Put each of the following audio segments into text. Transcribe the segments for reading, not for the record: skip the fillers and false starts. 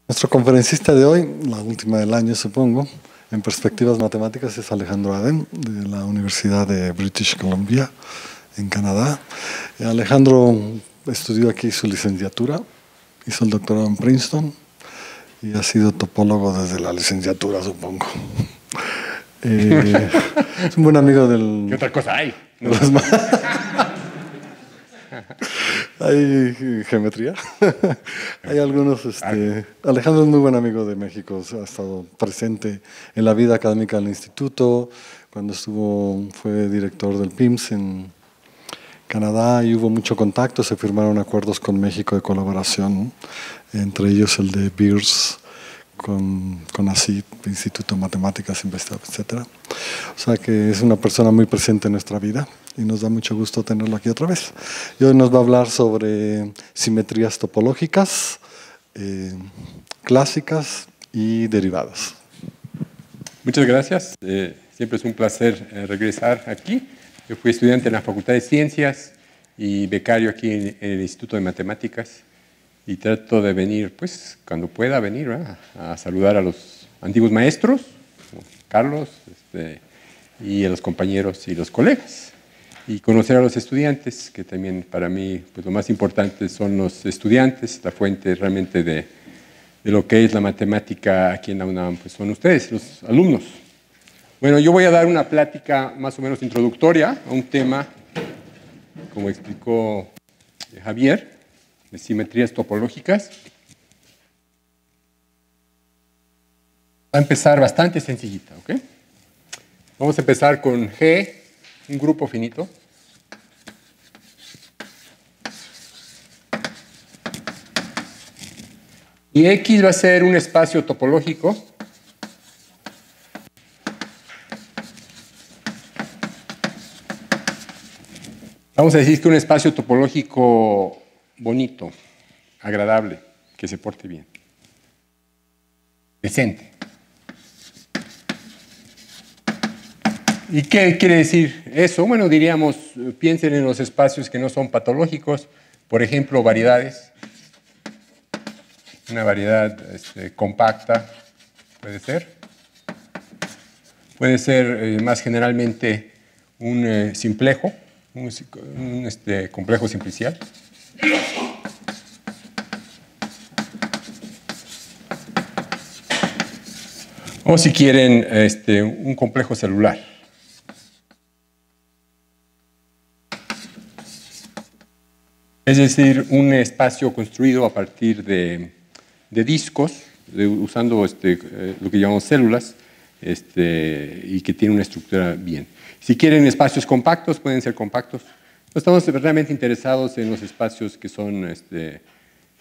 Nuestro conferencista de hoy, la última del año supongo, en perspectivas matemáticas, es Alejandro Adem, de la Universidad de British Columbia, en Canadá. Alejandro estudió aquí su licenciatura, hizo el doctorado en Princeton y ha sido topólogo desde la licenciatura, supongo. Es un buen amigo del... ¿Qué otra cosa hay? No. Hay geometría. Hay algunos... Alejandro es muy buen amigo de México. Ha estado presente en la vida académica del instituto. Cuando fue director del PIMS en Canadá y hubo mucho contacto. Se firmaron acuerdos con México de colaboración, entre ellos el de BIRS, con ACID, Instituto de Matemáticas Investigadoras, etc. O sea que es una persona muy presente en nuestra vida y nos da mucho gusto tenerlo aquí otra vez. Y hoy nos va a hablar sobre simetrías topológicas, clásicas y derivadas. Muchas gracias. Siempre es un placer regresar aquí. Yo fui estudiante en la Facultad de Ciencias y becario aquí en el Instituto de Matemáticas. Y trato de venir, pues, cuando pueda venir, ¿verdad?, a saludar a los antiguos maestros, Carlos, y a los compañeros y los colegas. Y conocer a los estudiantes, que también para mí, pues, lo más importante son los estudiantes, la fuente realmente de lo que es la matemática aquí en la UNAM, pues son ustedes, los alumnos. Bueno, yo voy a dar una plática más o menos introductoria a un tema, como explicó Javier, de simetrías topológicas. Va a empezar bastante sencillita, ¿ok? Vamos a empezar con G, un grupo finito. Y X va a ser un espacio topológico vamos a decir que un espacio topológico bonito, agradable, que se porte bien, decente. ¿Y qué quiere decir eso? Bueno, diríamos, piensen en los espacios que no son patológicos, por ejemplo, variedades. Una variedad compacta puede ser. Puede ser más generalmente un simplejo, un complejo simplicial. O si quieren, un complejo celular. Es decir, un espacio construido a partir de discos, usando lo que llamamos células, y que tiene una estructura bien. Si quieren espacios compactos, pueden ser compactos. No estamos realmente interesados en los espacios que son,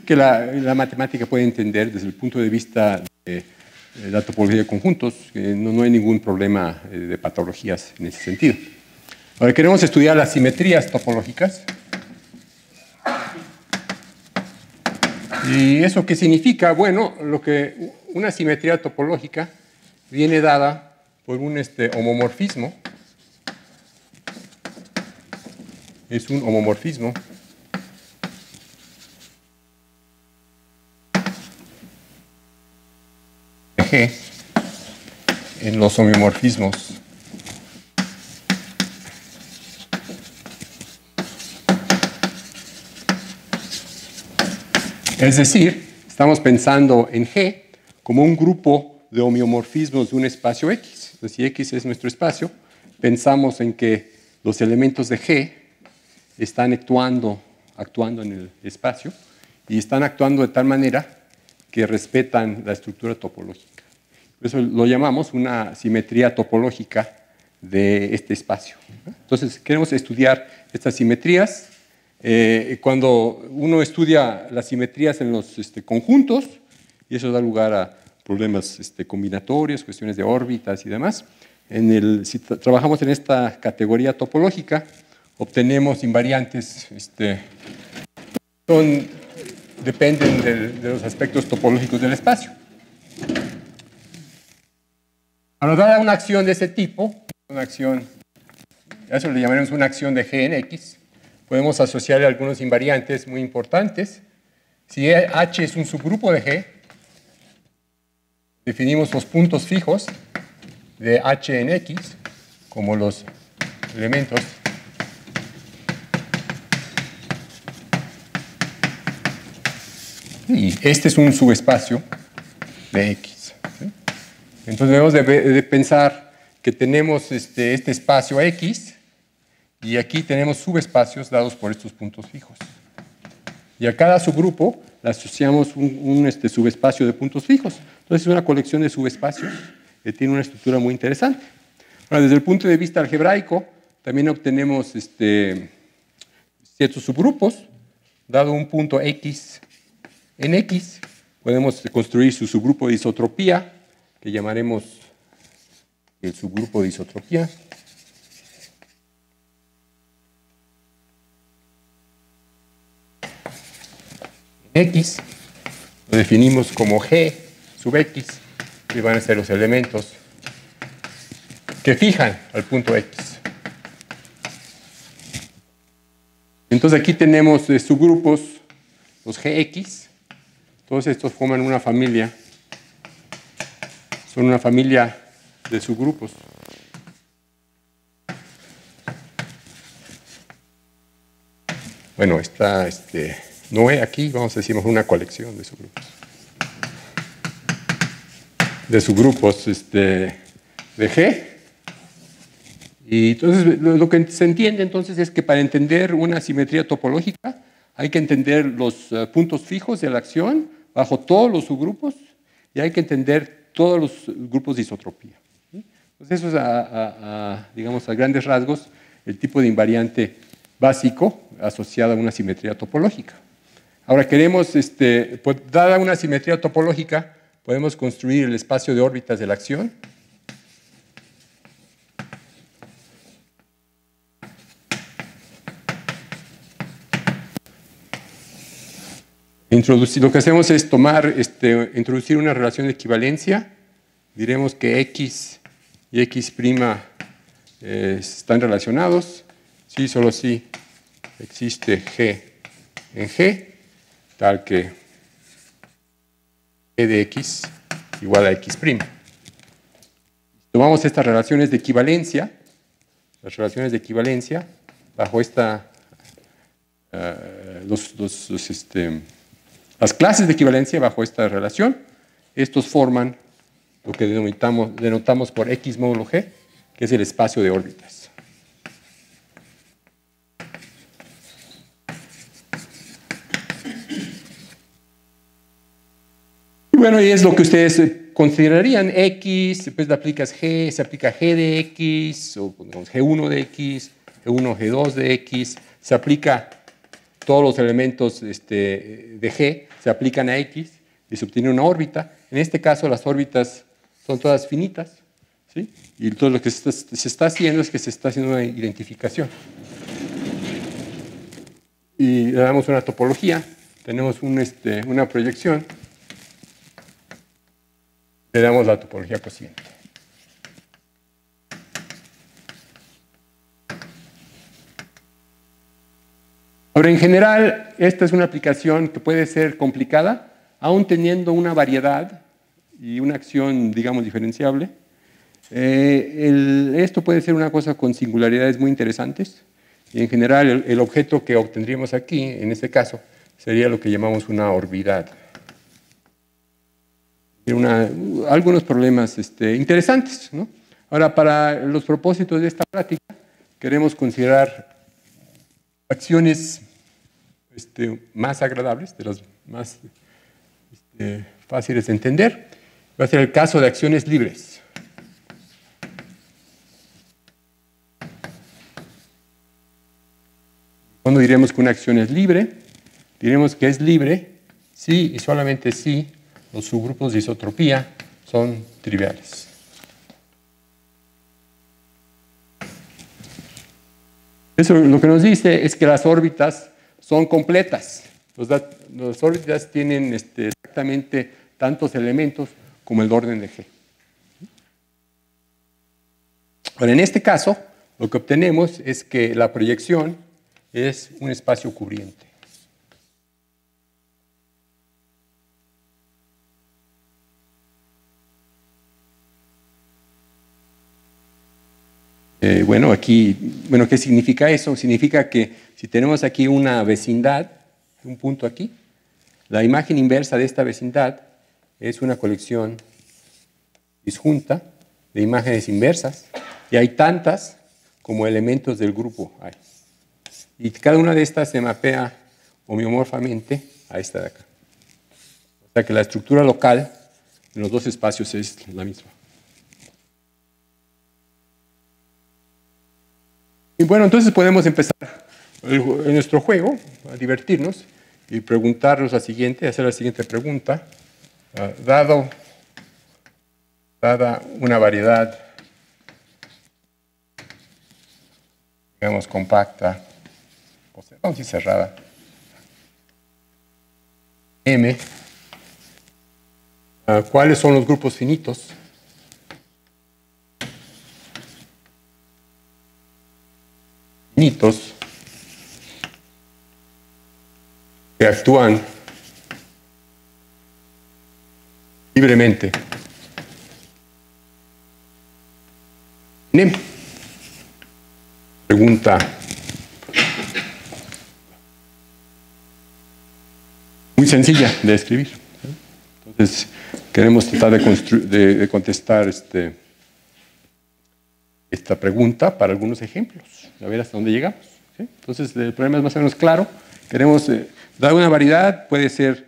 que la matemática puede entender desde el punto de vista de la topología de conjuntos. No hay ningún problema de patologías en ese sentido. Ahora queremos estudiar las simetrías topológicas. ¿Y eso qué significa? Bueno, una simetría topológica viene dada por un homomorfismo. Es un homomorfismo de G en los homeomorfismos es decir, estamos pensando en G como un grupo de homeomorfismos de un espacio X. Entonces, si X es nuestro espacio, pensamos en que los elementos de G están actuando en el espacio y están actuando de tal manera que respetan la estructura topológica. Por eso lo llamamos una simetría topológica de este espacio. Entonces, queremos estudiar estas simetrías. Cuando uno estudia las simetrías en los conjuntos, y eso da lugar a problemas combinatorios, cuestiones de órbitas y demás, si trabajamos en esta categoría topológica, obtenemos invariantes, dependen de los aspectos topológicos del espacio. Ahora, dada una acción de ese tipo, a eso le llamaremos una acción de G en X, podemos asociarle algunos invariantes muy importantes. Si H es un subgrupo de G, definimos los puntos fijos de H en X como los elementos y este es un subespacio de X. ¿Sí? Entonces debemos de pensar que tenemos este espacio X y aquí tenemos subespacios dados por estos puntos fijos. Y a cada subgrupo le asociamos un subespacio de puntos fijos. Entonces es una colección de subespacios que tiene una estructura muy interesante. Ahora, desde el punto de vista algebraico, también obtenemos ciertos subgrupos. Dado un punto X en X, podemos construir su subgrupo de isotropía, que llamaremos el subgrupo de isotropía. X lo definimos como G sub X, que van a ser los elementos que fijan al punto X. Entonces aquí tenemos subgrupos, los GX, todos estos forman una familia, son una familia de subgrupos. Bueno, está no es aquí, vamos a decir una colección de subgrupos. De subgrupos de G. Y entonces lo que se entiende entonces es que para entender una simetría topológica hay que entender los puntos fijos de la acción bajo todos los subgrupos y hay que entender todos los grupos de isotropía. Entonces eso es, digamos, a grandes rasgos el tipo de invariante básico asociado a una simetría topológica. Ahora queremos, dada una simetría topológica, podemos construir el espacio de órbitas de la acción. Lo que hacemos es introducir una relación de equivalencia. Diremos que X y X' están relacionados. Sí, solo si existe G en G, tal que G de X igual a X'. Tomamos estas relaciones de equivalencia, las relaciones de equivalencia, bajo las clases de equivalencia bajo esta relación. Estos forman lo que denotamos por X módulo G, que es el espacio de órbitas. Bueno, y es lo que ustedes considerarían X, después le aplicas G, se aplica G de X, o pongamos G1 de X, G1, G2 de X, se aplica todos los elementos de G, se aplican a X y se obtiene una órbita. En este caso las órbitas son todas finitas, ¿sí? Y todo lo que se está haciendo es que se está haciendo una identificación. Y le damos una topología, tenemos una proyección. Le damos la topología cociente. Ahora, en general, esta es una aplicación que puede ser complicada, aún teniendo una variedad y una acción, digamos, diferenciable. Esto puede ser una cosa con singularidades muy interesantes. Y en general, el objeto que obtendríamos aquí, en este caso, sería lo que llamamos una orbidad. Algunos problemas interesantes, ¿no? Ahora, para los propósitos de esta práctica, queremos considerar acciones más agradables, de las más fáciles de entender. Va a ser el caso de acciones libres. ¿Cuándo diremos que una acción es libre? Diremos que es libre si y solamente si los subgrupos de isotropía son triviales. Eso lo que nos dice es que las órbitas son completas. Las órbitas tienen exactamente tantos elementos como el orden de G. Ahora, en este caso, lo que obtenemos es que la proyección es un espacio cubriente. Bueno, aquí, bueno, ¿qué significa eso? Significa que si tenemos aquí una vecindad, un punto aquí, la imagen inversa de esta vecindad es una colección disjunta de imágenes inversas, y hay tantas como elementos del grupo hay. Y cada una de estas se mapea homeomorfamente a esta de acá. O sea que la estructura local en los dos espacios es la misma. Y bueno, entonces podemos empezar en nuestro juego a divertirnos y preguntarnos la siguiente, hacer la siguiente pregunta. Dada una variedad, digamos, compacta, o sea, vamos a decir cerrada, M, ¿cuáles son los grupos finitos? Finitos que actúan libremente. Pregunta muy sencilla de escribir. Entonces, queremos tratar de contestar esta pregunta para algunos ejemplos, a ver hasta dónde llegamos. ¿Sí? Entonces, el problema es más o menos claro. Queremos dar una variedad, puede ser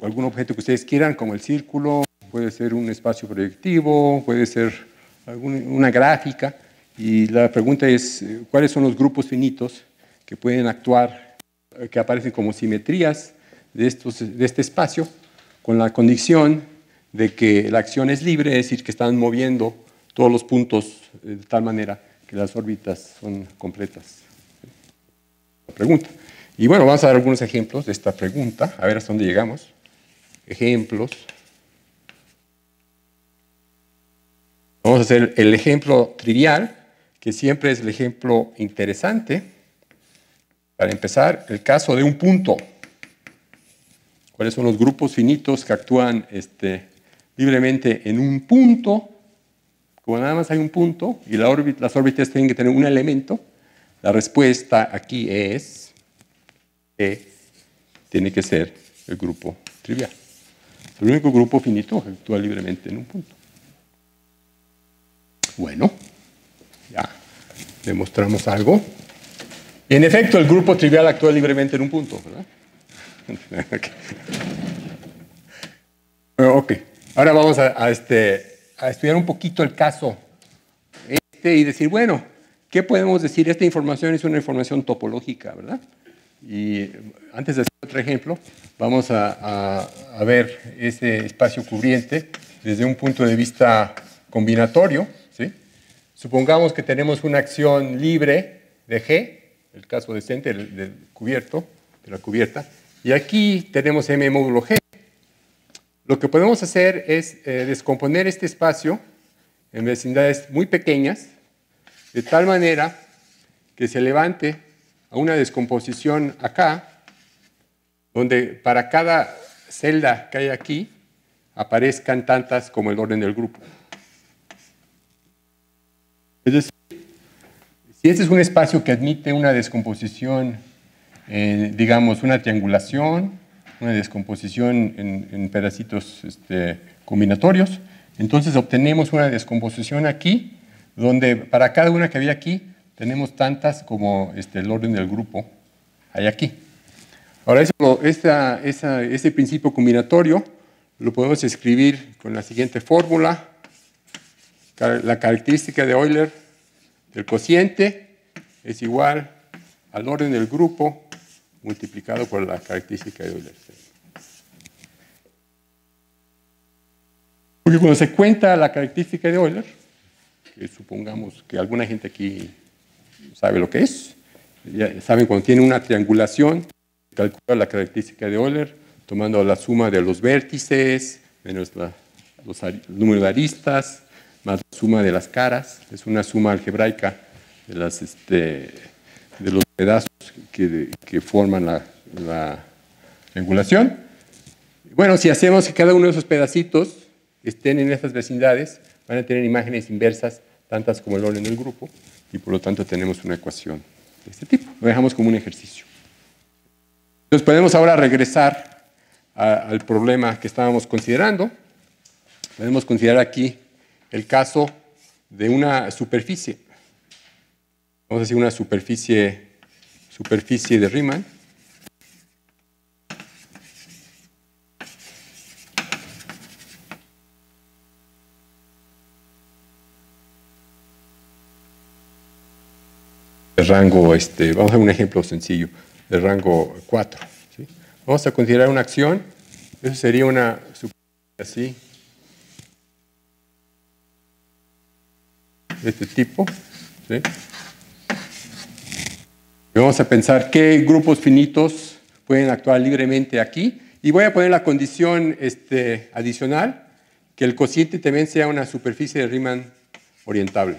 algún objeto que ustedes quieran, como el círculo, puede ser un espacio proyectivo, puede ser una gráfica, y la pregunta es, ¿cuáles son los grupos finitos que pueden actuar, que aparecen como simetrías de este espacio, con la condición de que la acción es libre, es decir, que están moviendo todos los puntos de tal manera que las órbitas son completas? La pregunta. Y bueno, vamos a dar algunos ejemplos de esta pregunta, a ver hasta dónde llegamos. Ejemplos. Vamos a hacer el ejemplo trivial, que siempre es el ejemplo interesante. Para empezar, el caso de un punto. ¿Cuáles son los grupos finitos que actúan libremente en un punto? Como nada más hay un punto y las órbitas tienen que tener un elemento, la respuesta aquí es que tiene que ser el grupo trivial. Es el único grupo finito que actúa libremente en un punto. Bueno, ya demostramos algo. Y en efecto, el grupo trivial actúa libremente en un punto, ¿verdad? Ok. Ahora vamos a estudiar un poquito el caso y decir, bueno, ¿qué podemos decir? Esta información es una información topológica, ¿verdad? Y antes de hacer otro ejemplo, vamos a ver ese espacio cubriente desde un punto de vista combinatorio. ¿Sí? Supongamos que tenemos una acción libre de G, el caso decente del cubierto, de la cubierta, y aquí tenemos M módulo G. Lo que podemos hacer es descomponer este espacio en vecindades muy pequeñas, de tal manera que se levante a una descomposición acá, donde para cada celda que hay aquí aparezcan tantas como el orden del grupo. Es decir, si este es un espacio que admite una descomposición, digamos, una triangulación, una descomposición en pedacitos combinatorios, entonces obtenemos una descomposición aquí, donde para cada una que había aquí, tenemos tantas como el orden del grupo hay aquí. Ahora, ese principio combinatorio lo podemos escribir con la siguiente fórmula. La característica de Euler del cociente es igual al orden del grupo multiplicado por la característica de Euler. Porque cuando se cuenta la característica de Euler, que supongamos que alguna gente aquí sabe lo que es, ya saben, cuando tiene una triangulación, calcula la característica de Euler tomando la suma de los vértices menos el número de aristas más la suma de las caras. Es una suma algebraica de los pedazos que forman la triangulación. Bueno, si hacemos que cada uno de esos pedacitos estén en estas vecindades, van a tener imágenes inversas tantas como el orden del grupo, y por lo tanto tenemos una ecuación de este tipo. Lo dejamos como un ejercicio. Entonces podemos ahora regresar al problema que estábamos considerando. Podemos considerar aquí el caso de una superficie. Vamos a decir una superficie de Riemann. De rango, vamos a ver un ejemplo sencillo, de rango 4. ¿Sí? Vamos a considerar una acción. Eso sería una superficie así, de este tipo. ¿Sí? Y vamos a pensar qué grupos finitos pueden actuar libremente aquí. Y voy a poner la condición adicional, que el cociente también sea una superficie de Riemann orientable.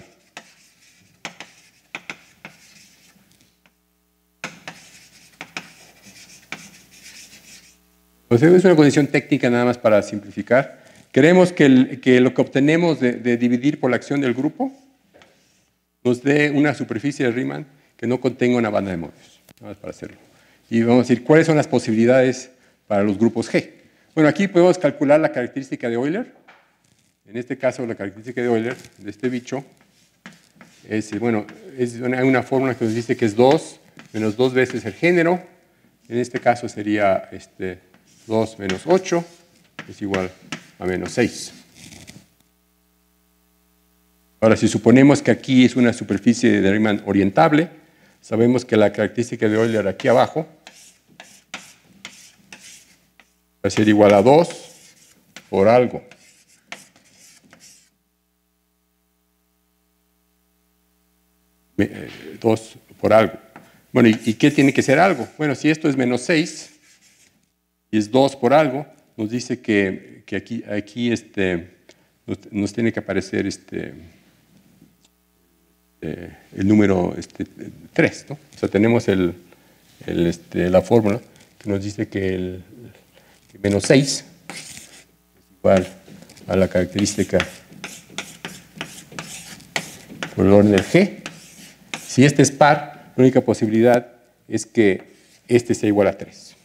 Entonces es una condición técnica nada más para simplificar. Queremos que lo que obtenemos de dividir por la acción del grupo nos dé una superficie de Riemann que no contenga una banda de Möbius. Nada más para hacerlo. Y vamos a decir cuáles son las posibilidades para los grupos G. Bueno, aquí podemos calcular la característica de Euler. En este caso, la característica de Euler de este bicho es, hay una fórmula que nos dice que es 2 menos 2 veces el género. En este caso sería 2 menos 8 es igual a menos 6. Ahora, si suponemos que aquí es una superficie de Riemann orientable, sabemos que la característica de Euler aquí abajo va a ser igual a 2 por algo. Dos por algo. Bueno, ¿y qué tiene que ser algo? Bueno, si esto es menos 6 y es 2 por algo, nos dice que aquí nos tiene que aparecer el número 3, ¿no? O sea, tenemos la fórmula que nos dice que menos 6 es igual a la característica por el orden del G. Si este es par, la única posibilidad es que este sea igual a 3.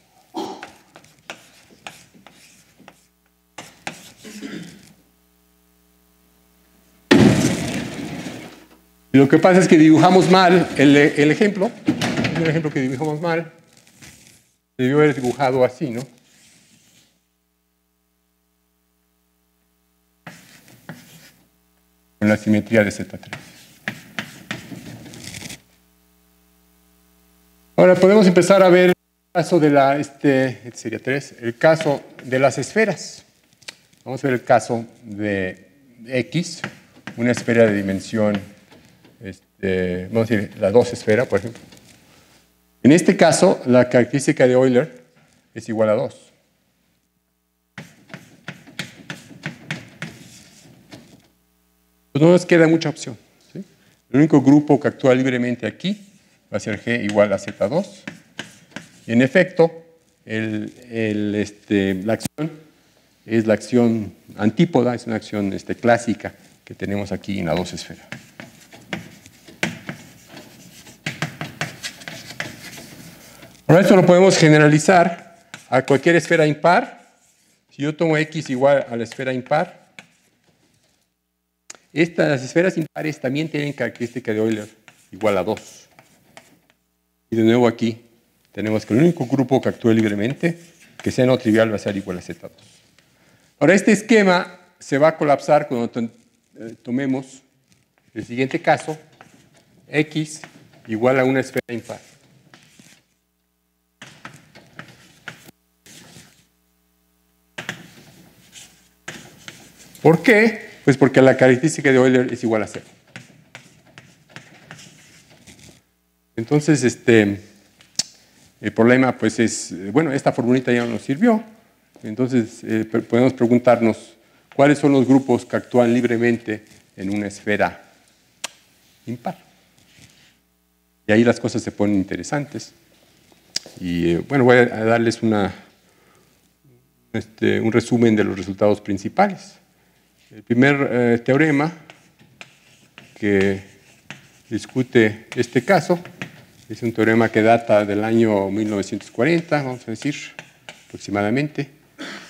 Y lo que pasa es que dibujamos mal el ejemplo. Es un ejemplo que dibujamos mal. Se debió haber dibujado así, ¿no? Con la simetría de Z3. Ahora podemos empezar a ver el caso de sería 3, el caso de las esferas. Vamos a ver el caso de X, una esfera de dimensión, vamos a decir, la 2 esfera, por ejemplo. En este caso, la característica de Euler es igual a 2. Pues no nos queda mucha opción, ¿sí? El único grupo que actúa libremente aquí va a ser G igual a Z2. Y en efecto, la acción es la acción antípoda, es una acción clásica que tenemos aquí en la 2 esfera. Ahora esto lo podemos generalizar a cualquier esfera impar. Si yo tomo X igual a la esfera impar, las esferas impares también tienen característica de Euler igual a 2. Y de nuevo aquí tenemos que el único grupo que actúe libremente, que sea no trivial, va a ser igual a Z2. Ahora este esquema se va a colapsar cuando tomemos el siguiente caso, X igual a una esfera impar. ¿Por qué? Pues porque la característica de Euler es igual a 0. Entonces, el problema pues es, bueno, esta formulita ya no nos sirvió. Entonces, podemos preguntarnos cuáles son los grupos que actúan libremente en una esfera impar. Y ahí las cosas se ponen interesantes. Y bueno, voy a darles un resumen de los resultados principales. El primer teorema que discute este caso. Es un teorema que data del año 1940, vamos a decir, aproximadamente.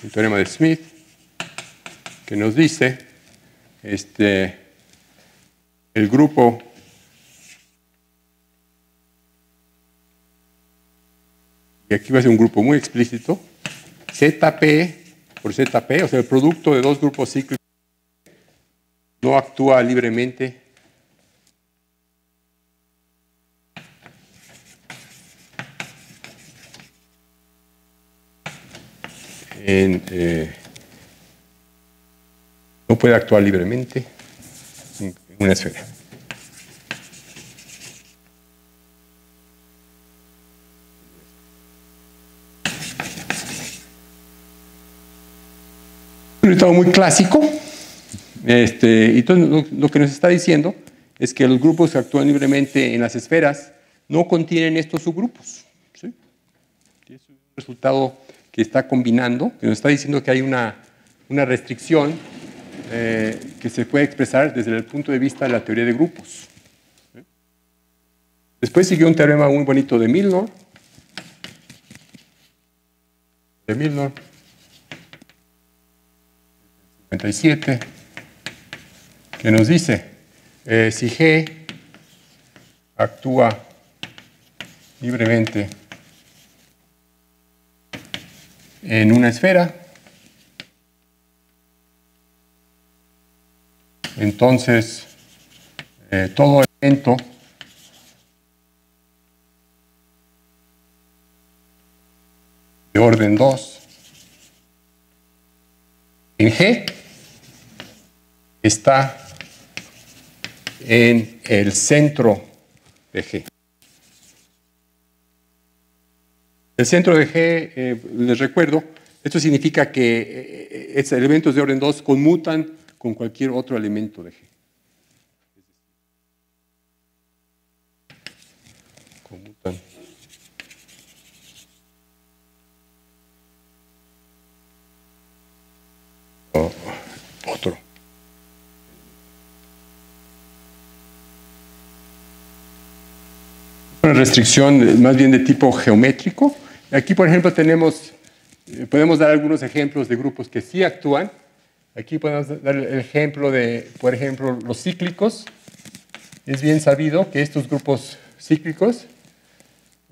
Un teorema de Smith que nos dice el grupo y aquí va a ser un grupo muy explícito, ZP por ZP, o sea, el producto de dos grupos cíclicos no actúa libremente no puede actuar libremente en una esfera. Un resultado muy clásico. Y entonces lo que nos está diciendo es que los grupos que actúan libremente en las esferas no contienen estos subgrupos. ¿Sí? Y es un resultado que está combinando, que nos está diciendo que hay una restricción que se puede expresar desde el punto de vista de la teoría de grupos. ¿Sí? Después siguió un teorema muy bonito de Milnor. De Milnor. 57, que nos dice, si G actúa libremente en una esfera, entonces todo elemento de orden 2 en G está en el centro de G. El centro de G, les recuerdo, esto significa que estos elementos de orden 2 conmutan con cualquier otro elemento de G. Conmutan. Otro. Una restricción más bien de tipo geométrico. Aquí, por ejemplo, podemos dar algunos ejemplos de grupos que sí actúan. Aquí podemos dar el ejemplo de, por ejemplo, los cíclicos. Es bien sabido que estos grupos cíclicos,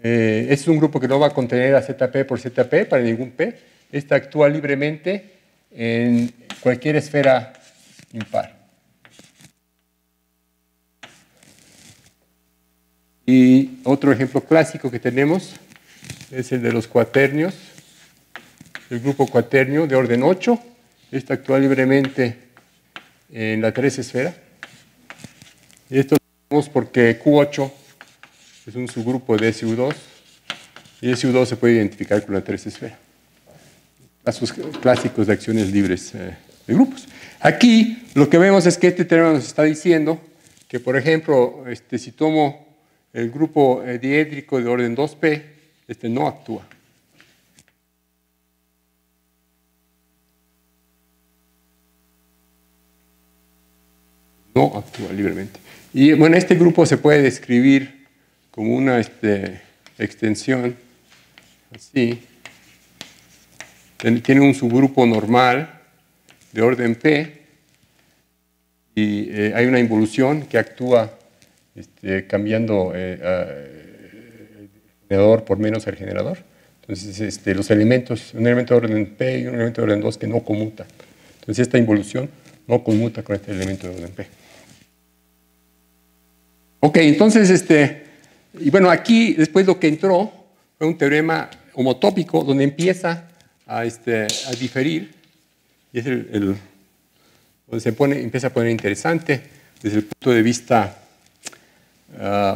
es un grupo que no va a contener a ZP por ZP para ningún P. Este actúa libremente en cualquier esfera impar. Y otro ejemplo clásico que tenemos es el de los cuaternios, el grupo cuaternio de orden 8. Este actúa libremente en la 3 esfera. Y esto lo tenemos porque Q8 es un subgrupo de SU2 y SU2 se puede identificar con la 3 esfera. Casos clásicos de acciones libres de grupos. Aquí lo que vemos es que este teorema nos está diciendo que, por ejemplo, si tomo el grupo diédrico de orden 2P, no actúa. No actúa libremente. Y bueno, este grupo se puede describir como una extensión así. Tiene un subgrupo normal de orden P y hay una involución que actúa cambiando el generador por menos el generador. Entonces, los elementos, un elemento de orden P y un elemento de orden 2 que no conmuta. Entonces, esta involución no conmuta con este elemento de orden P. Ok, entonces, y bueno, aquí después lo que entró fue un teorema homotópico donde empieza a diferir, y es donde empieza a poner interesante desde el punto de vista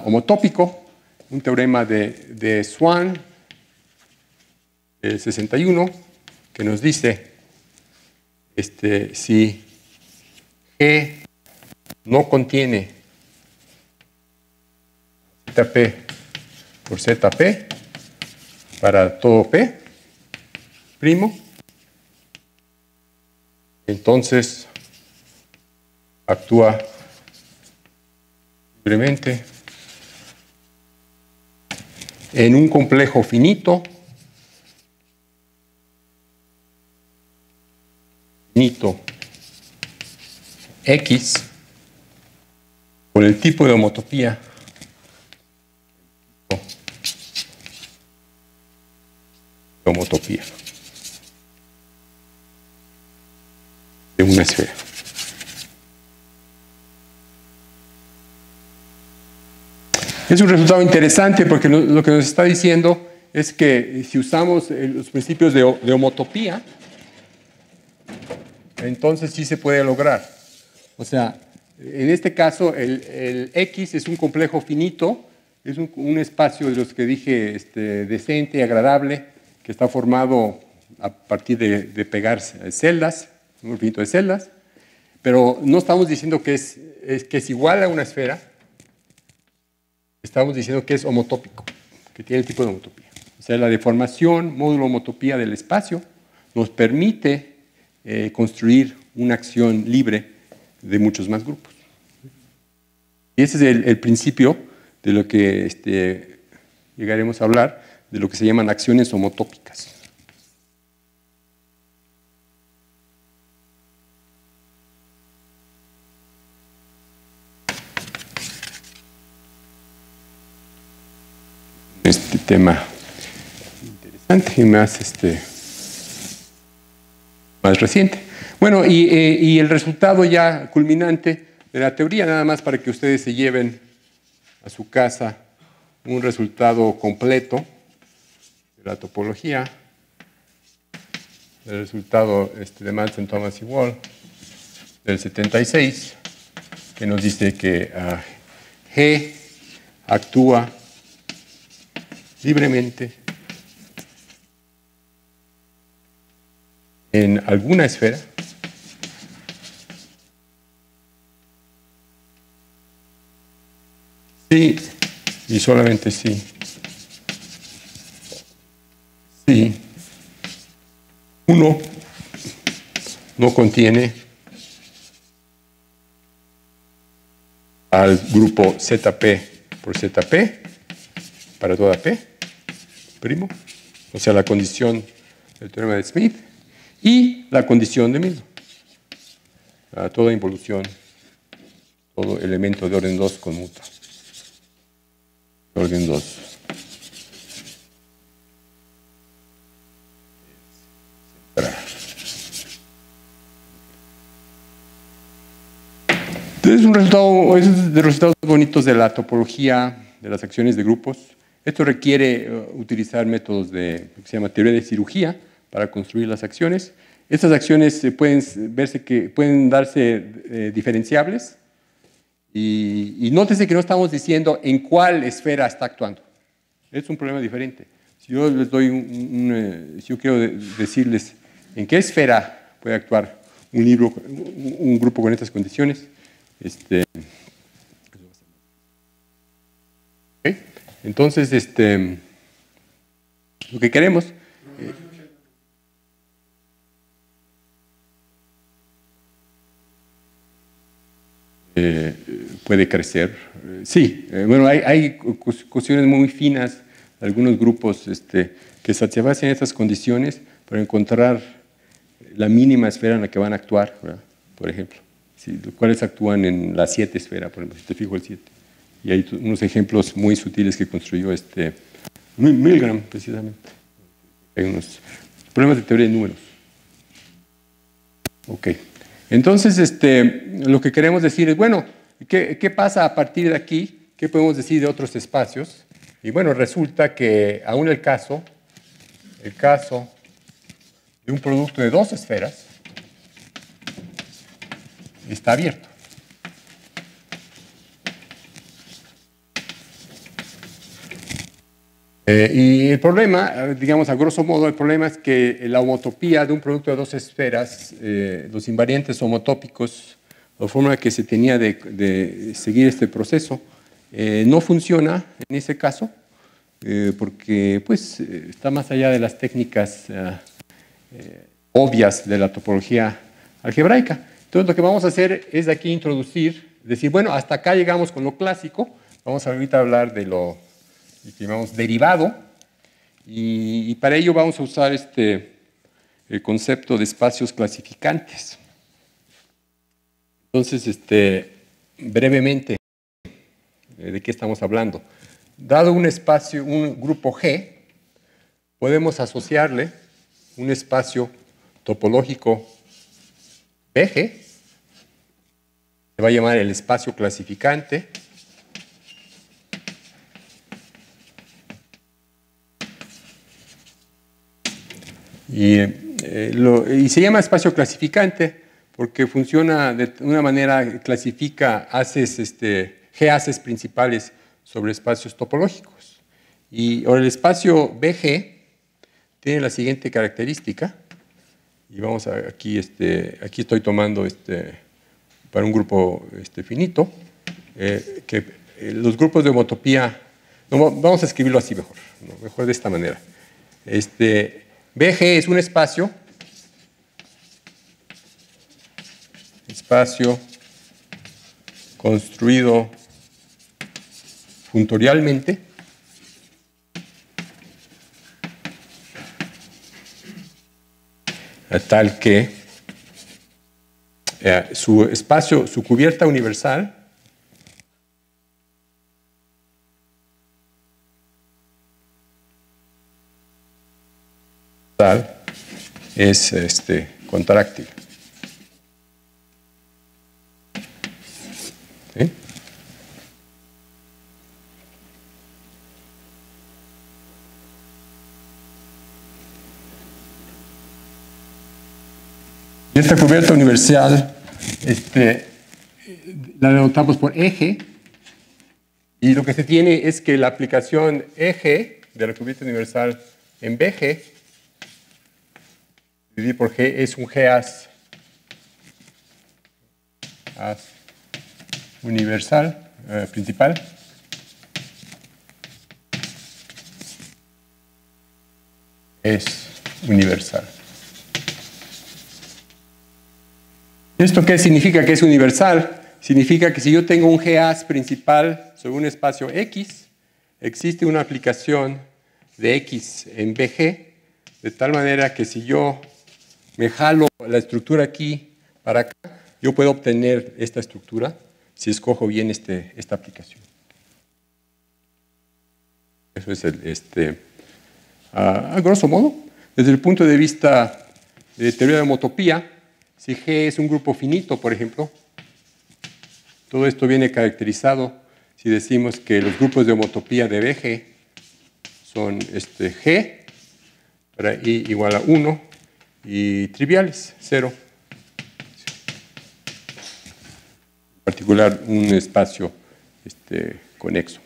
homotópico, un teorema de Swan, el 61, que nos dice si G no contiene ZP por ZP para todo P primo, entonces actúa libremente en un complejo finito, X, con el tipo de homotopía de una esfera. Es un resultado interesante porque lo que nos está diciendo es que si usamos los principios de homotopía, entonces sí se puede lograr. O sea, en este caso el X es un complejo finito, es un espacio de los que dije decente, agradable, que está formado a partir de pegar celdas, un finito de celdas, pero no estamos diciendo que es igual a una esfera, estamos diciendo que es homotópico, que tiene el tipo de homotopía. O sea, la deformación, módulo homotopía del espacio, nos permite construir una acción libre de muchos más grupos. Y ese es el principio de lo que llegaremos a hablar, de lo que se llaman acciones homotópicas. Este tema interesante y más reciente. Bueno, y el resultado ya culminante de la teoría, nada más para que ustedes se lleven a su casa un resultado completo de la topología, el resultado de Madsen, Thomas y Wall del 76, que nos dice que G actúa libremente en alguna esfera sí y solamente sí. Sí. Uno no contiene al grupo ZP por ZP para toda P, primo, o sea, la condición del teorema de Smith y la condición de Milnor. A toda involución, todo elemento de orden 2 conmuta. Orden 2. Es un resultado, es de resultados bonitos de la topología de las acciones de grupos. Esto requiere utilizar métodos que se llama teoría de cirugía para construir las acciones. Estas acciones pueden darse diferenciables y nótese que no estamos diciendo en cuál esfera está actuando. Es un problema diferente. Si yo les doy si yo quiero decirles en qué esfera puede actuar un grupo con estas condiciones, ¿okay? Entonces, lo que queremos puede crecer. Sí, bueno, hay cuestiones muy finas de algunos grupos que satisfacen estas condiciones para encontrar la mínima esfera en la que van a actuar, ¿verdad? Por ejemplo, los cuales actúan en la 7 esfera, por ejemplo, si te fijo el 7. Y hay unos ejemplos muy sutiles que construyó Milgram, precisamente. Hay unos problemas de teoría de números. Ok. Entonces, lo que queremos decir es, bueno, ¿qué pasa a partir de aquí? ¿Qué podemos decir de otros espacios? Y bueno, resulta que aún el caso de un producto de 2 esferas está abierto. Y el problema, digamos a grosso modo, el problema es que la homotopía de un producto de 2 esferas, los invariantes homotópicos, la fórmula que se tenía de seguir este proceso, no funciona en ese caso, porque pues, está más allá de las técnicas obvias de la topología algebraica. Entonces lo que vamos a hacer es de aquí introducir decir, bueno, hasta acá llegamos con lo clásico. Vamos ahorita a hablar de lo que llamamos derivado. Y para ello vamos a usar el concepto de espacios clasificantes. Entonces, brevemente, ¿de qué estamos hablando? Dado un espacio, un grupo G, podemos asociarle un espacio topológico BG, se va a llamar el espacio clasificante, y se llama espacio clasificante porque funciona de una manera, clasifica G-haces principales sobre espacios topológicos. Y ahora el espacio BG tiene la siguiente característica, y vamos a, aquí estoy tomando para un grupo finito, que los grupos de homotopía, no, vamos a escribirlo así mejor, ¿no? Mejor de esta manera. BG es un espacio construido funtorialmente tal que su cubierta universal es contráctil. ¿Sí? Y esta cubierta universal la denotamos por eje, y lo que se tiene es que la aplicación eje de la cubierta universal en BG dividido por G es un G-haz universal principal. Es universal. ¿Esto qué significa que es universal? Significa que si yo tengo un G-haz principal sobre un espacio X, existe una aplicación de X en BG, de tal manera que si yo me jalo la estructura aquí para acá, yo puedo obtener esta estructura si escojo bien esta aplicación. Eso es a grosso modo. Desde el punto de vista de teoría de homotopía, si G es un grupo finito, por ejemplo, todo esto viene caracterizado si decimos que los grupos de homotopía de BG son G para I igual a 1 y triviales, 0. En particular, un espacio conexo.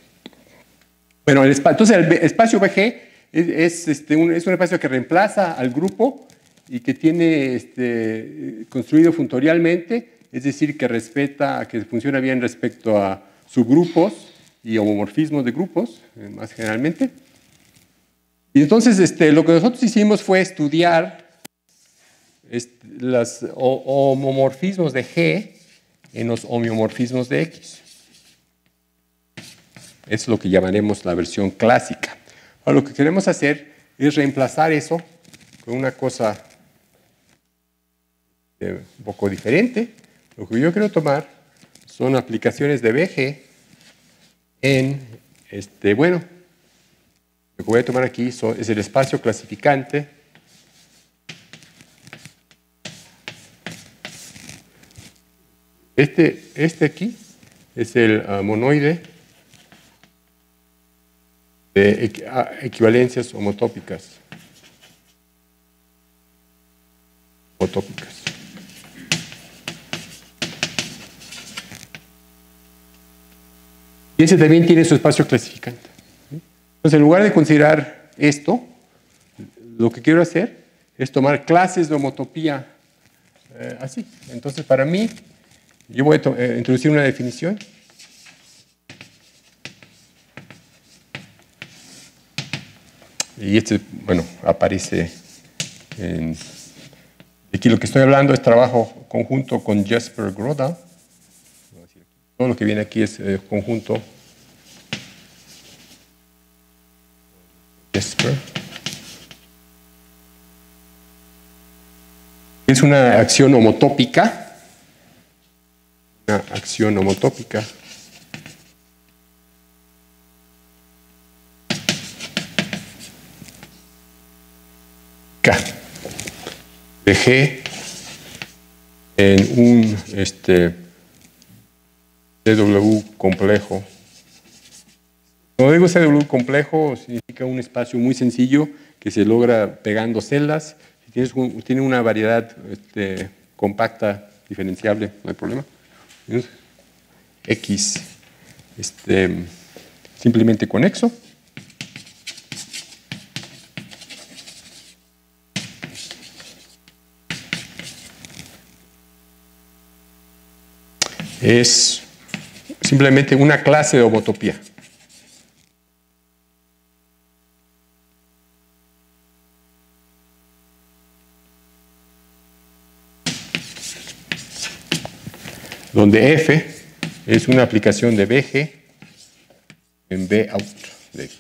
Bueno, entonces el espacio BG es un espacio que reemplaza al grupo y que tiene construido funtorialmente, es decir, que respeta, que funciona bien respecto a subgrupos y homomorfismos de grupos, más generalmente. Y entonces lo que nosotros hicimos fue estudiar los homomorfismos de G en los homeomorfismos de X. Es lo que llamaremos la versión clásica. Ahora, lo que queremos hacer es reemplazar eso con una cosa un poco diferente. Lo que yo quiero tomar son aplicaciones de BG en, bueno, lo que voy a tomar aquí es el espacio clasificante aquí es el monoide de equivalencias homotópicas. Y ese también tiene su espacio clasificante. Entonces, en lugar de considerar esto, lo que quiero hacer es tomar clases de homotopía así. Entonces, para mí, yo voy a introducir una definición. Y bueno, aparece en... Aquí lo que estoy hablando es trabajo conjunto con Jesper Grodal. Todo lo que viene aquí es conjunto. Es una acción homotópica. Una acción homotópica. K. De G en un CW complejo. Cuando digo CW complejo, significa un espacio muy sencillo que se logra pegando celdas. Si tiene una variedad compacta, diferenciable, no hay problema. X simplemente conexo. Es simplemente una clase de homotopía. Donde F es una aplicación de BG en B out de X.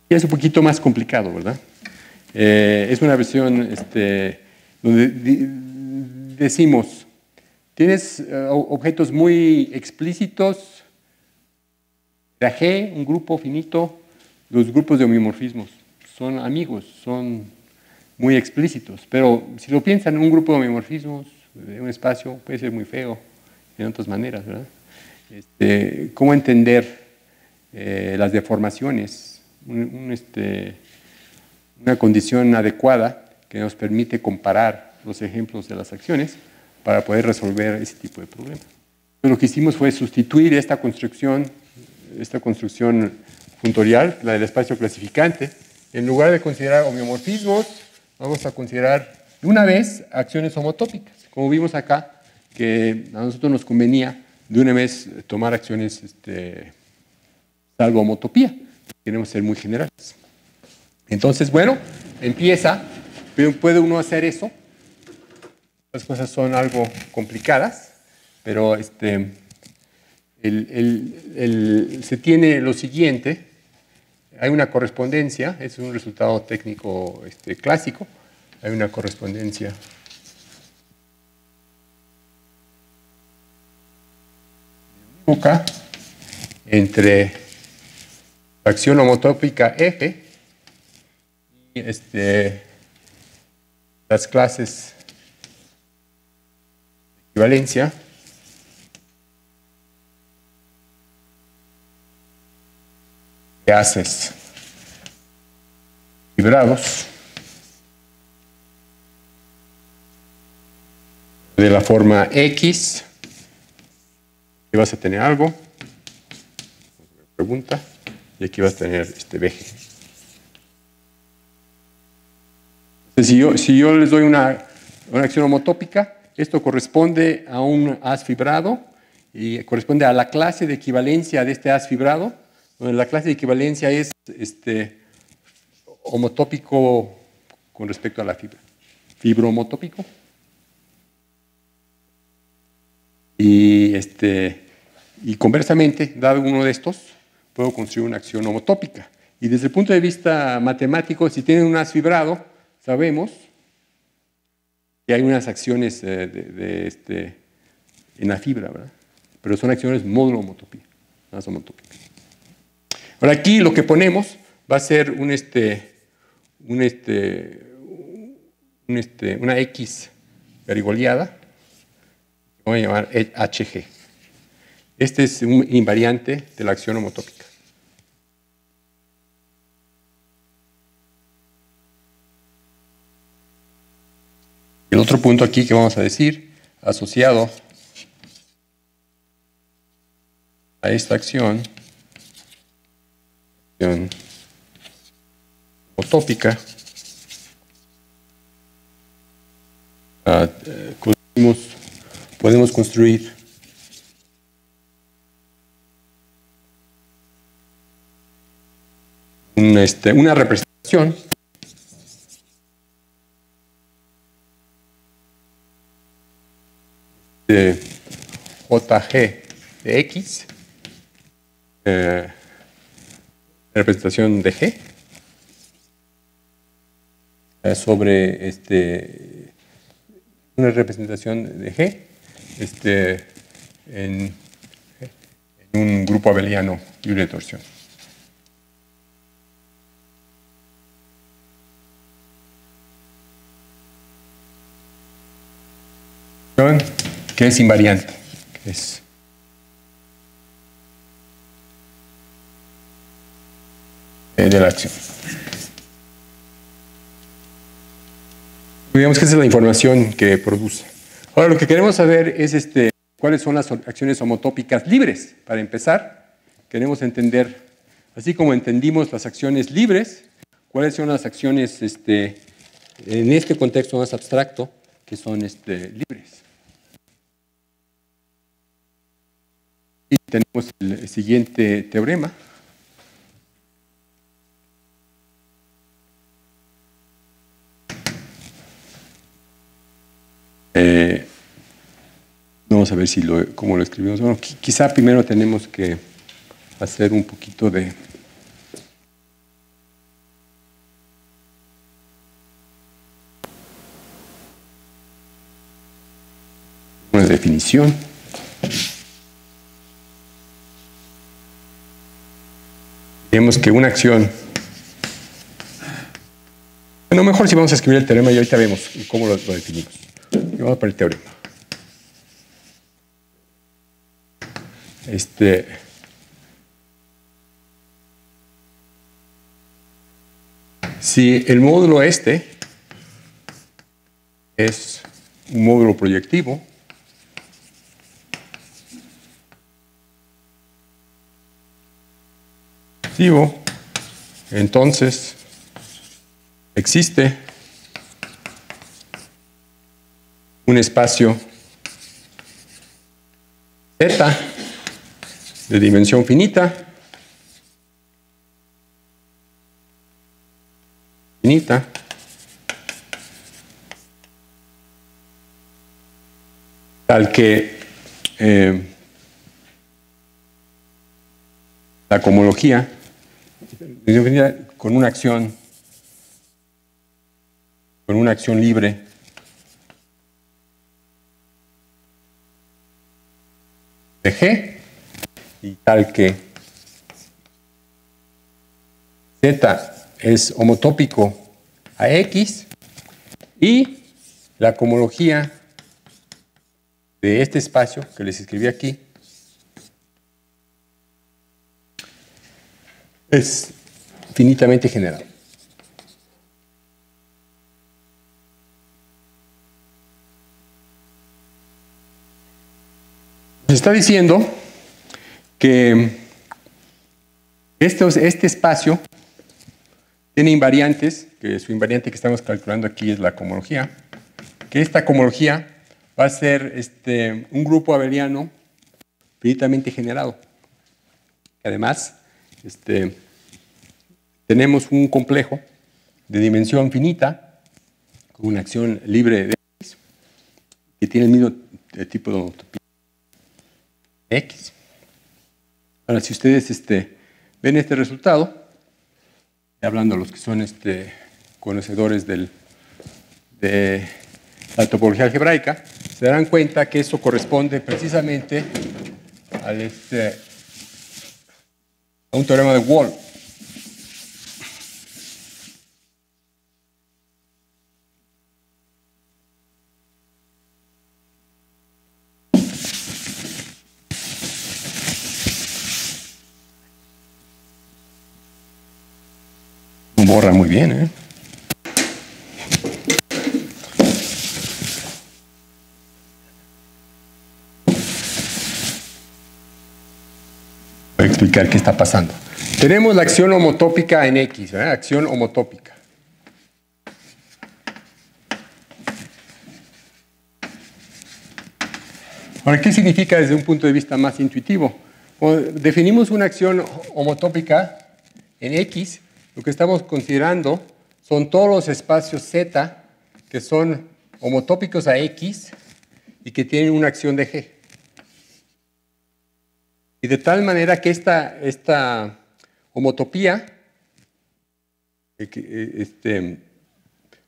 Y es un poquito más complicado, ¿verdad? Es una versión donde decimos, tienes objetos muy explícitos, la G, un grupo finito, los grupos de homeomorfismos son amigos, son muy explícitos, pero si lo piensan, un grupo de homeomorfismos de un espacio puede ser muy feo en otras maneras, ¿verdad? ¿Cómo entender las deformaciones? Una condición adecuada que nos permite comparar los ejemplos de las acciones para poder resolver ese tipo de problemas. Lo que hicimos fue sustituir esta construcción funtorial, la del espacio clasificante. En lugar de considerar homeomorfismos, vamos a considerar de una vez acciones homotópicas. Como vimos acá, que a nosotros nos convenía de una vez tomar acciones salvo homotopía. Queremos ser muy generales. Entonces, bueno, empieza, pero puede uno hacer eso. Las cosas son algo complicadas, pero se tiene lo siguiente. Hay una correspondencia, es un resultado técnico clásico. Hay una correspondencia unívoca entre la acción homotópica F y las clases de equivalencia de haces fibrados de la forma X. Aquí vas a tener algo, pregunta, y aquí vas a tener BG. Entonces, si yo les doy una acción homotópica, esto corresponde a un haz fibrado y corresponde a la clase de equivalencia de este haz fibrado, donde la clase de equivalencia es homotópico con respecto a la fibra. Fibrohomotópico. Y conversamente, dado uno de estos, puedo construir una acción homotópica. Y desde el punto de vista matemático, si tienen un haz fibrado, sabemos que hay unas acciones en la fibra, ¿verdad? Pero son acciones módulo homotopía, más homotópicas. Ahora aquí lo que ponemos va a ser una X garigoleada, que voy a llamar HG. Este es un invariante de la acción homotópica. El otro punto aquí que vamos a decir, asociado a esta acción homotópica, podemos construir una representación . de JG de X, representación de G, sobre una representación de G en un grupo abeliano libre de torsión. Que es invariante, que es de la acción. Digamos que esa es la información que produce. Ahora lo que queremos saber es cuáles son las acciones homotópicas libres. Para empezar, queremos entender, así como entendimos las acciones libres, cuáles son las acciones en este contexto más abstracto que son libres. Y tenemos el siguiente teorema. Vamos a ver cómo lo escribimos. Bueno, quizá primero tenemos que hacer un poquito de una definición. Digamos que una acción. Bueno, mejor si vamos a escribir el teorema y ahorita vemos cómo lo definimos. Y vamos a poner el teorema. Si el módulo es un módulo proyectivo, entonces existe un espacio Z de dimensión finita, tal que la cohomología con una acción libre de G y tal que Z es homotópico a X y la cohomología de este espacio que les escribí aquí es finitamente general. Nos está diciendo que este espacio tiene invariantes, que su invariante que estamos calculando aquí es la cohomología, que esta cohomología va a ser un grupo abeliano finitamente generado. Además, tenemos un complejo de dimensión finita con una acción libre de X que tiene el mismo tipo de homotopía X. Ahora, si ustedes ven este resultado, hablando a los que son conocedores de la topología algebraica, se darán cuenta que eso corresponde precisamente a un teorema de Wall. Borra muy bien, ¿eh? Voy a explicar qué está pasando. Tenemos la acción homotópica en X, ¿verdad? Acción homotópica. Ahora, ¿qué significa desde un punto de vista más intuitivo? Cuando definimos una acción homotópica en X, lo que estamos considerando son todos los espacios Z que son homotópicos a X y que tienen una acción de G. Y de tal manera que esta homotopía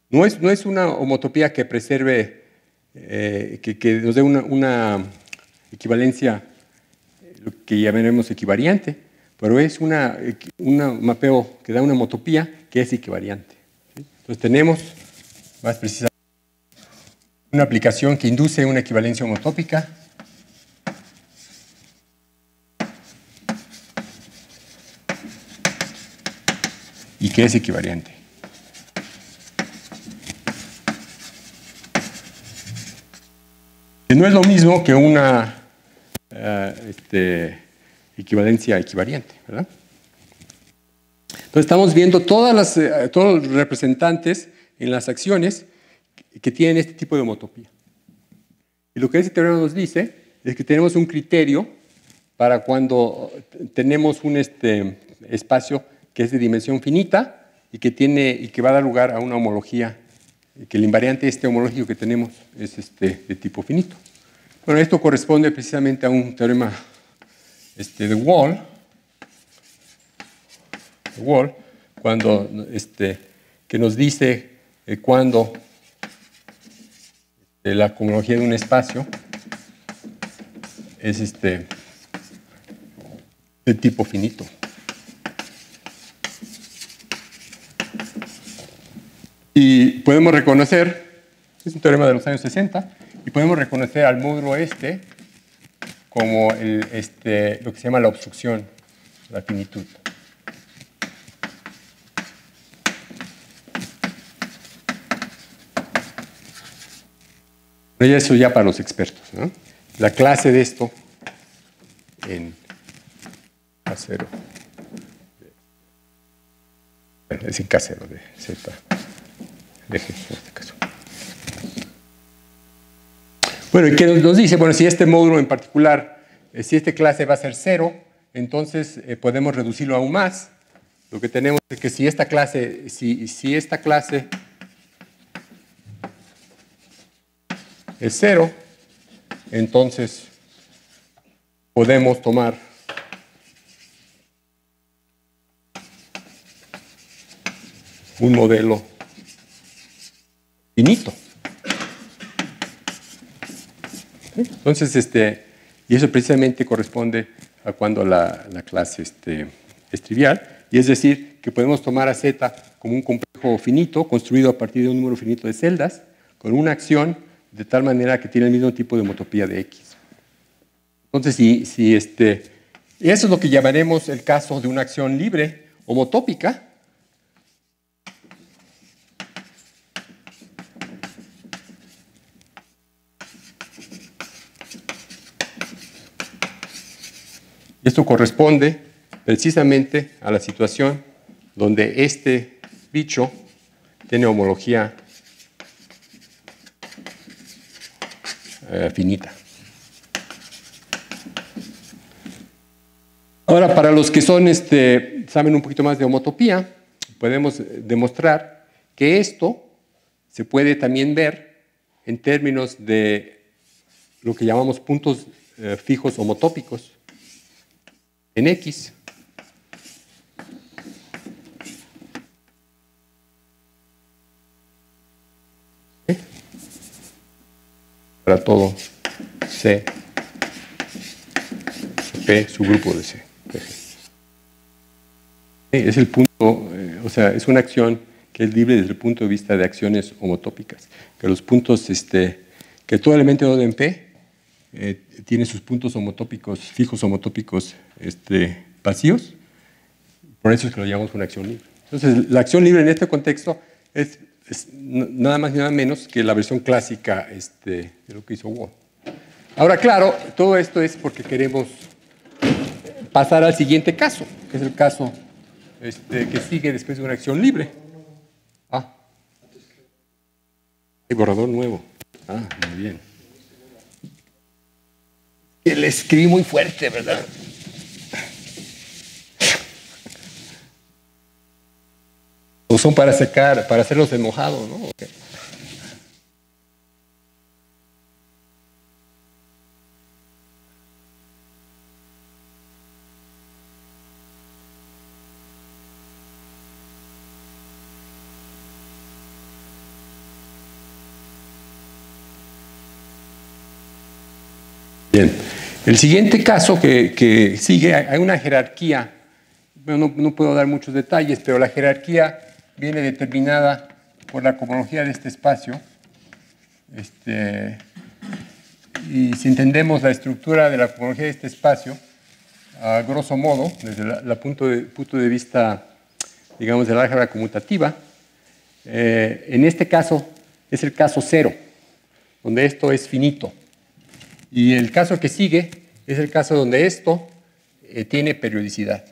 no es una homotopía que preserve, que nos dé una equivalencia, lo que llamaremos equivariante, pero es un mapeo que da una homotopía que es equivariante. ¿Sí? Entonces tenemos, más precisamente, una aplicación que induce una equivalencia homotópica y que es equivariante. Que no es lo mismo que una equivalencia equivariante, ¿verdad? Entonces estamos viendo todos los representantes en las acciones que tienen este tipo de homotopía. Y lo que este teorema nos dice es que tenemos un criterio para cuando tenemos un espacio que es de dimensión finita y que va a dar lugar a una homología, que el invariante homológico que tenemos es de tipo finito. Bueno, esto corresponde precisamente a un teorema de Wall, que nos dice cuando la homología de un espacio es de tipo finito. Y podemos reconocer, es un teorema de los años 60, y podemos reconocer al módulo como lo que se llama la obstrucción, la finitud. Pero eso ya para los expertos, ¿no? La clase de esto en K0, es en K0 de Z, de G en este caso. Bueno, ¿y qué nos dice? Bueno, si este módulo en particular, si esta clase va a ser 0, entonces podemos reducirlo aún más. Lo que tenemos es que si esta clase es 0, entonces podemos tomar un modelo finito. Entonces, y eso precisamente corresponde a cuando la clase es trivial, y es decir, que podemos tomar a Z como un complejo finito, construido a partir de un número finito de celdas, con una acción de tal manera que tiene el mismo tipo de homotopía de X. Entonces, y eso es lo que llamaremos el caso de una acción libre homotópica. Y esto corresponde precisamente a la situación donde este bicho tiene homología finita. Ahora, para los que saben un poquito más de homotopía, podemos demostrar que esto se puede también ver en términos de lo que llamamos puntos fijos homotópicos en X. Para todo C, P, subgrupo de C. Es el punto, o sea, es una acción que es libre desde el punto de vista de acciones homotópicas. Que los puntos, que todo elemento de orden P tiene sus puntos homotópicos, fijos homotópicos vacíos. Por eso es que lo llamamos una acción libre. Entonces, la acción libre en este contexto es nada más y nada menos que la versión clásica de lo que hizo Wall. Ahora, claro, todo esto es porque queremos pasar al siguiente caso, que es el caso que sigue después de una acción libre. Ah, hay borrador nuevo. Ah, muy bien. Le escribí muy fuerte, ¿verdad? O son para secar, para hacerlos en mojado, ¿no? Okay. Bien. El siguiente caso que sigue, hay una jerarquía. Bueno, no puedo dar muchos detalles, pero la jerarquía viene determinada por la cohomología de este espacio. Y si entendemos la estructura de la cohomología de este espacio, a grosso modo, desde el punto de vista, digamos, de la álgebra conmutativa, en este caso es el caso 0, donde esto es finito. Y el caso que sigue es el caso donde esto tiene periodicidad.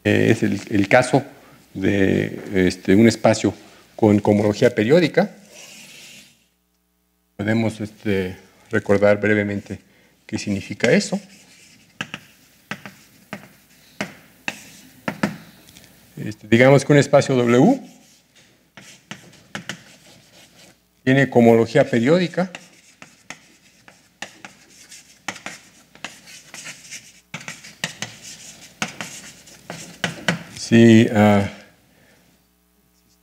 Es el caso de un espacio con cohomología periódica. Podemos recordar brevemente qué significa eso. Digamos que un espacio W tiene cohomología periódica. Si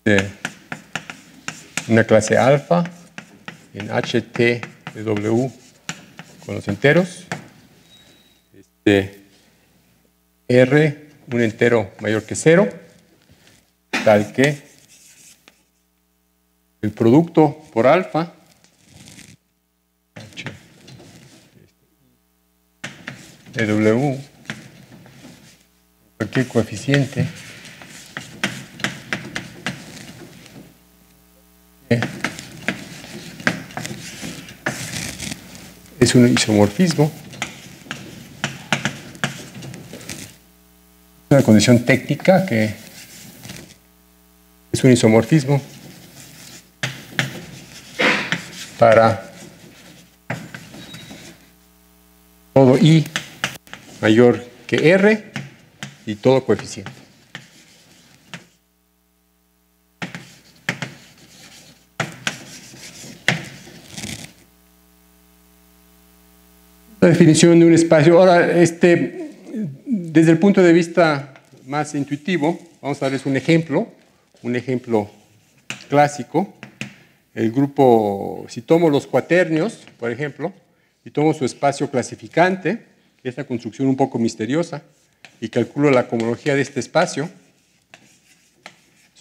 existe una clase alfa en HT de W con los enteros, R, un entero mayor que 0, tal que el producto por alfa de W, cualquier coeficiente, es un isomorfismo. Es una condición técnica que es un isomorfismo para todo I mayor que R y todo coeficiente. La definición de un espacio. Ahora, desde el punto de vista más intuitivo, vamos a darles un ejemplo clásico. El grupo, si tomo los cuaternios, por ejemplo, y tomo su espacio clasificante, esta construcción un poco misteriosa, y calculo la cohomología de este espacio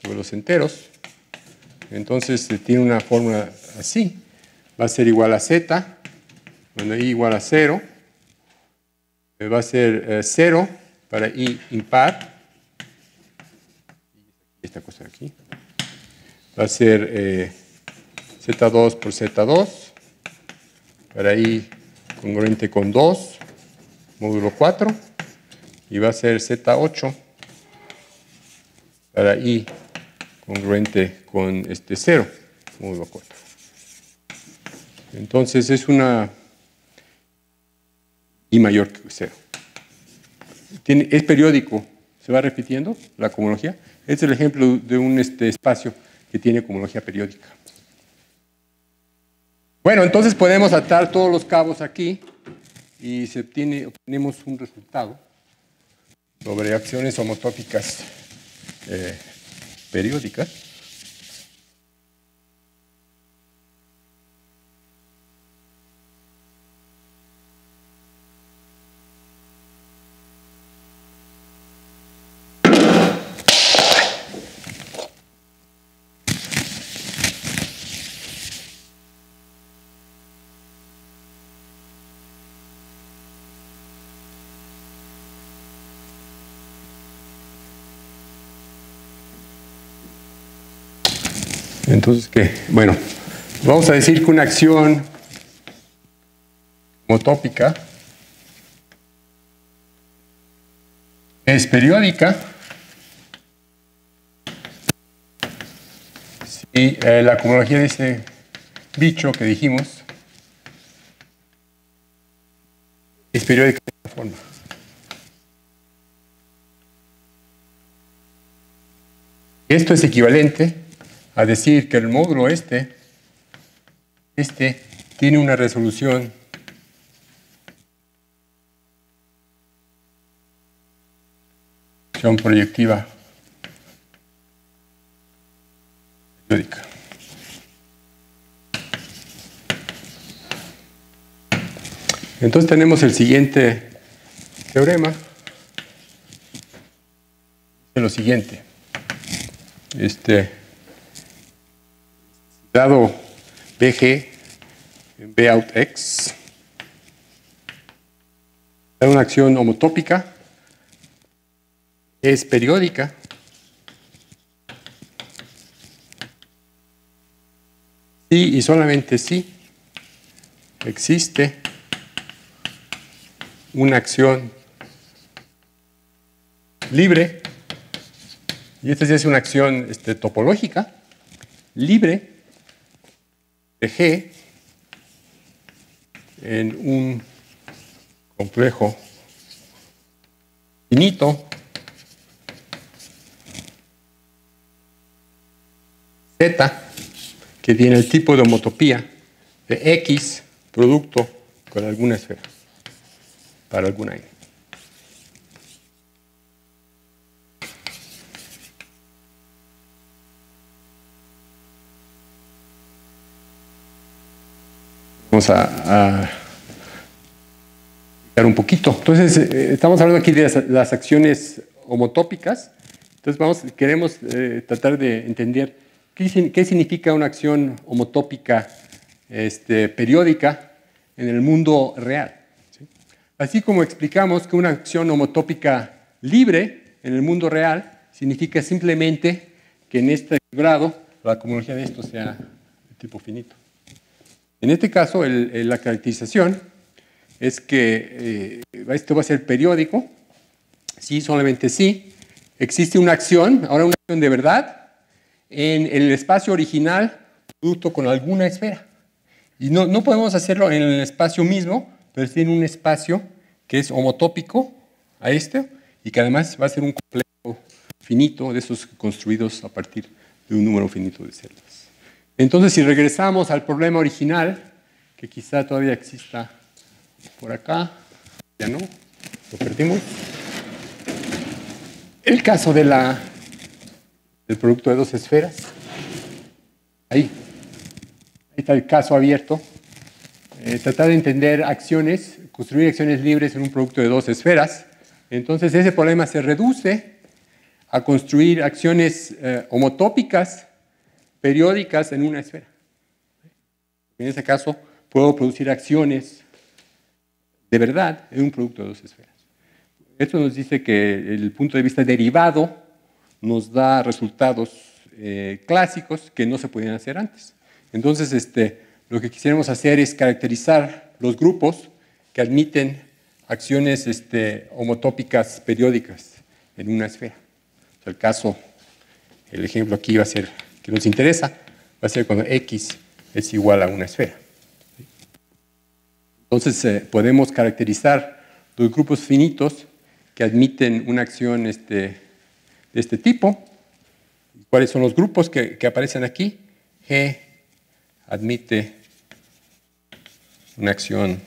sobre los enteros, entonces tiene una fórmula así. Va a ser igual a z, cuando i igual a 0, va a ser 0 para i impar, esta cosa de aquí, va a ser z2 por z2, para i congruente con 2, módulo 4, y va a ser z8 para i congruente con 0, módulo 4. Entonces es una i mayor que 0. Es periódico, se va repitiendo la cohomología. Este es el ejemplo de un espacio que tiene cohomología periódica. Bueno, entonces podemos atar todos los cabos aquí y obtenemos un resultado sobre acciones homotópicas periódicas. Entonces, ¿qué? Bueno, vamos a decir que una acción homotópica es periódica si la cohomología de este bicho que dijimos es periódica de esta forma. Esto es equivalente a decir que el módulo este tiene una resolución proyectiva periódica. Entonces tenemos el siguiente teorema. Es lo siguiente. Dado BG en B out X, da una acción homotópica, es periódica, sí y solamente sí existe una acción libre, y esta sí es una acción topológica, libre de G en un complejo finito Z, que tiene el tipo de homotopía de X producto con alguna esfera para alguna n. Vamos a explicar un poquito. Entonces, estamos hablando aquí de las acciones homotópicas. Entonces, queremos tratar de entender qué significa una acción homotópica periódica en el mundo real. ¿Sí? Así como explicamos que una acción homotópica libre en el mundo real significa simplemente que en este grado la cohomología de esto sea de tipo finito. En este caso, la caracterización es que esto va a ser periódico, sí, solamente sí. Existe una acción, ahora una acción de verdad, en el espacio original, producto con alguna esfera. Y no podemos hacerlo en el espacio mismo, pero sí en un espacio que es homotópico a este, y que además va a ser un complejo finito de esos construidos a partir de un número finito de celdas. Entonces, si regresamos al problema original, que quizá todavía exista por acá, ya no, lo perdimos. El caso del producto de dos esferas, ahí está el caso abierto. Tratar de entender acciones, construir acciones libres en un producto de dos esferas. Entonces, ese problema se reduce a construir acciones homotópicas periódicas en una esfera. En ese caso, puedo producir acciones de verdad en un producto de dos esferas. Esto nos dice que el punto de vista derivado nos da resultados clásicos que no se podían hacer antes. Entonces, lo que quisiéramos hacer es caracterizar los grupos que admiten acciones homotópicas periódicas en una esfera. O sea, el ejemplo aquí va a ser, que nos interesa, va a ser cuando X es igual a una esfera. Entonces, podemos caracterizar los grupos finitos que admiten una acción de este tipo. ¿Cuáles son los grupos que aparecen aquí? G admite una acción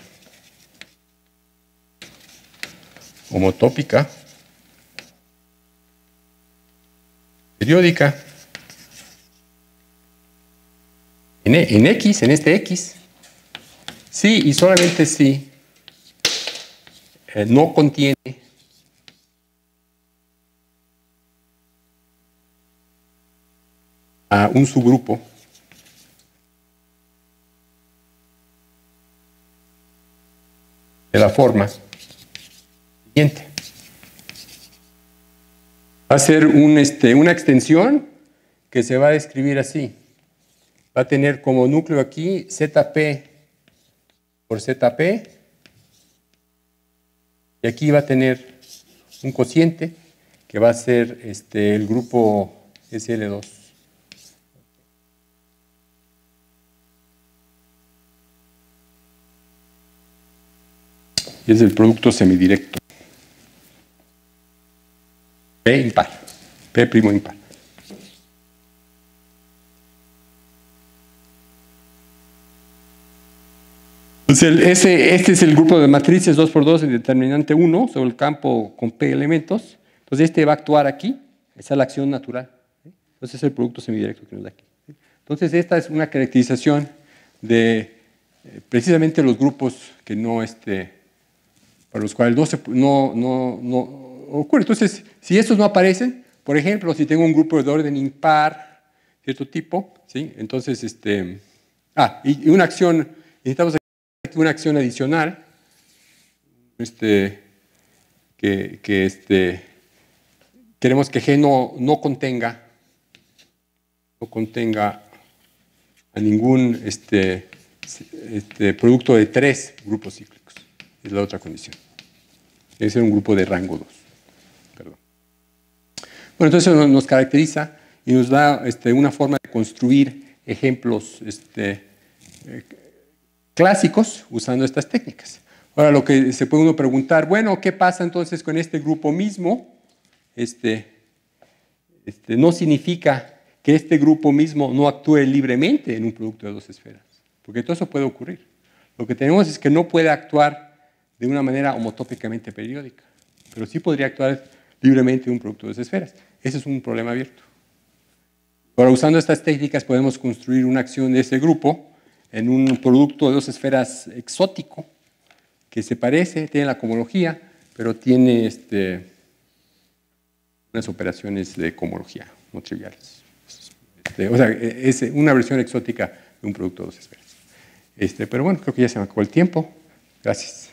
homotópica periódica en X, en este X. Sí y solamente sí no contiene a un subgrupo de la forma siguiente. Va a ser una extensión que se va a describir así. Va a tener como núcleo aquí ZP por ZP, y aquí va a tener un cociente que va a ser el grupo SL2. Y es el producto semidirecto. P impar. P primo impar. Entonces, este es el grupo de matrices 2×2 en determinante 1 sobre el campo con P elementos. Entonces, este va a actuar aquí. Esa es la acción natural. Entonces, es el producto semidirecto que nos da aquí. Entonces, esta es una caracterización de precisamente los grupos que para los cuales no ocurre. Entonces, si estos no aparecen, por ejemplo, si tengo un grupo de orden impar, cierto tipo, ¿sí? Entonces, y una acción, necesitamos aquí una acción adicional, queremos que G no contenga a ningún producto de 3 grupos cíclicos. Es la otra condición. Debe ser un grupo de rango 2. Perdón. Bueno, entonces nos caracteriza y nos da una forma de construir ejemplos clásicos usando estas técnicas. Ahora, lo que se puede uno preguntar, bueno, ¿qué pasa entonces con este grupo mismo? No significa que este grupo mismo no actúe libremente en un producto de 2 esferas, porque todo eso puede ocurrir. Lo que tenemos es que no puede actuar de una manera homotópicamente periódica, pero sí podría actuar libremente en un producto de 2 esferas. Ese es un problema abierto. Ahora, usando estas técnicas podemos construir una acción de ese grupo en un producto de 2 esferas exótico, que se parece, tiene la cohomología, pero tiene unas operaciones de cohomología no triviales. O sea, es una versión exótica de un producto de 2 esferas. Pero bueno, creo que ya se me acabó el tiempo. Gracias.